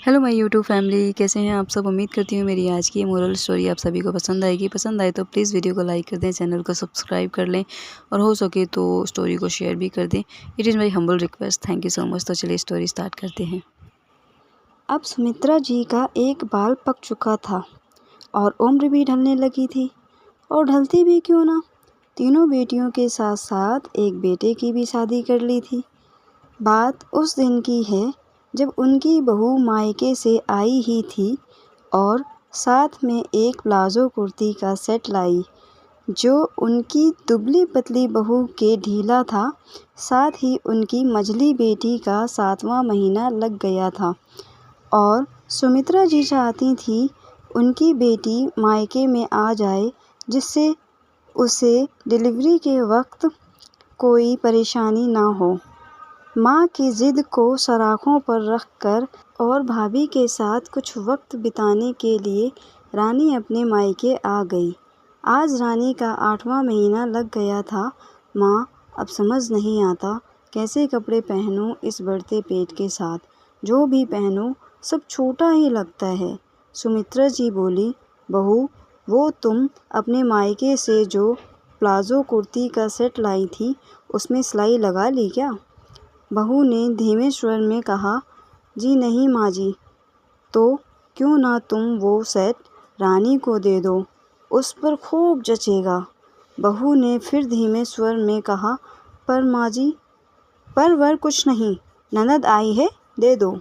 Hello my YouTube family, कैसे हैं आप सब। उम्मीद करती हूँ मेरी आज की ये मोरल स्टोरी आप सभी को पसंद आएगी। पसंद आए तो प्लीज़ वीडियो को लाइक कर दें, चैनल को सब्सक्राइब कर लें और हो सके तो स्टोरी को शेयर भी कर दें। It is my humble request. Thank you so much. तो चलिए स्टोरी स्टार्ट करते हैं। अब सुमित्रा जी का एक बाल पक चुका था और उम्र भी ढलने लगी थी। और ढलती भी क्यों ना, तीनों बेटियों के साथ साथ एक बेटे की भी शादी कर ली थी। बात उस दिन की है जब उनकी बहू मायके से आई ही थी और साथ में एक प्लाजो कुर्ती का सेट लाई जो उनकी दुबली पतली बहू के ढीला था। साथ ही उनकी मझली बेटी का 7वां महीना लग गया था और सुमित्रा जी चाहती थी उनकी बेटी मायके में आ जाए, जिससे उसे डिलीवरी के वक्त कोई परेशानी ना हो। माँ की ज़िद को सराखों पर रखकर और भाभी के साथ कुछ वक्त बिताने के लिए रानी अपने मायके आ गई। आज रानी का 8वां महीना लग गया था। माँ, अब समझ नहीं आता कैसे कपड़े पहनूं इस बढ़ते पेट के साथ। जो भी पहनूं सब छोटा ही लगता है। सुमित्रा जी बोली, बहू, वो तुम अपने मायके से जो प्लाजो कुर्ती का सेट लाई थी उसमें सिलाई लगा ली क्या? बहू ने धीमे स्वर में कहा, जी नहीं माँ जी। तो क्यों ना तुम वो सेट रानी को दे दो, उस पर खूब जचेगा। बहू ने फिर धीमे स्वर में कहा, पर माँ जी, पर वर कुछ नहीं, ननद आई है, दे दो।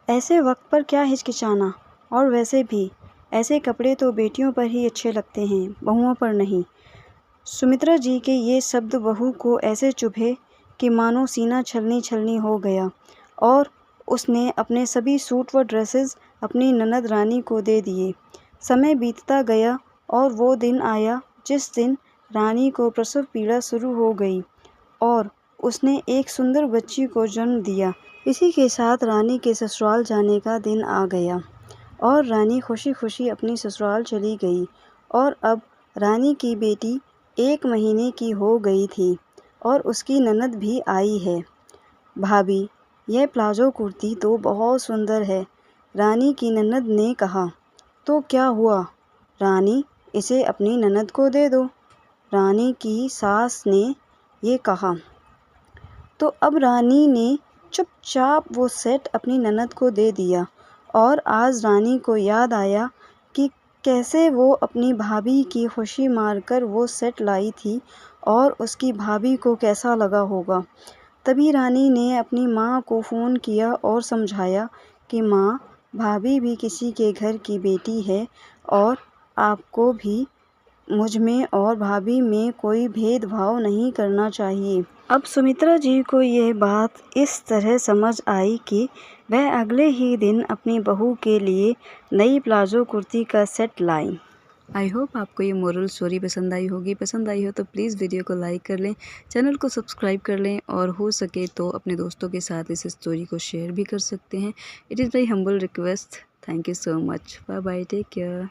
ऐसे वक्त पर क्या हिचकिचाना, और वैसे भी ऐसे कपड़े तो बेटियों पर ही अच्छे लगते हैं, बहुओं पर नहीं। सुमित्रा जी के ये शब्द बहू को ऐसे चुभे कि मानो सीना छलनी छलनी हो गया और उसने अपने सभी सूट व ड्रेसेस अपनी ननद रानी को दे दिए। समय बीतता गया और वो दिन आया जिस दिन रानी को प्रसव पीड़ा शुरू हो गई और उसने एक सुंदर बच्ची को जन्म दिया। इसी के साथ रानी के ससुराल जाने का दिन आ गया और रानी खुशी खुशी अपनी ससुराल चली गई। और अब रानी की बेटी 1 महीने की हो गई थी और उसकी ननद भी आई है। भाभी, यह प्लाजो कुर्ती तो बहुत सुंदर है, रानी की ननद ने कहा। तो क्या हुआ रानी, इसे अपनी ननद को दे दो, रानी की सास ने ये कहा। तो अब रानी ने चुपचाप वो सेट अपनी ननद को दे दिया और आज रानी को याद आया कि कैसे वो अपनी भाभी की खुशी मारकर वो सेट लाई थी और उसकी भाभी को कैसा लगा होगा। तभी रानी ने अपनी माँ को फ़ोन किया और समझाया कि माँ, भाभी भी किसी के घर की बेटी है और आपको भी मुझ में और भाभी में कोई भेदभाव नहीं करना चाहिए। अब सुमित्रा जी को यह बात इस तरह समझ आई कि वह अगले ही दिन अपनी बहू के लिए नई प्लाजो कुर्ती का सेट लाई। आई होप आपको ये मोरल स्टोरी पसंद आई होगी। पसंद आई हो तो प्लीज़ वीडियो को लाइक कर लें, चैनल को सब्सक्राइब कर लें और हो सके तो अपने दोस्तों के साथ इस स्टोरी को शेयर भी कर सकते हैं। It is my humble request. Thank you so much. Bye bye, take care.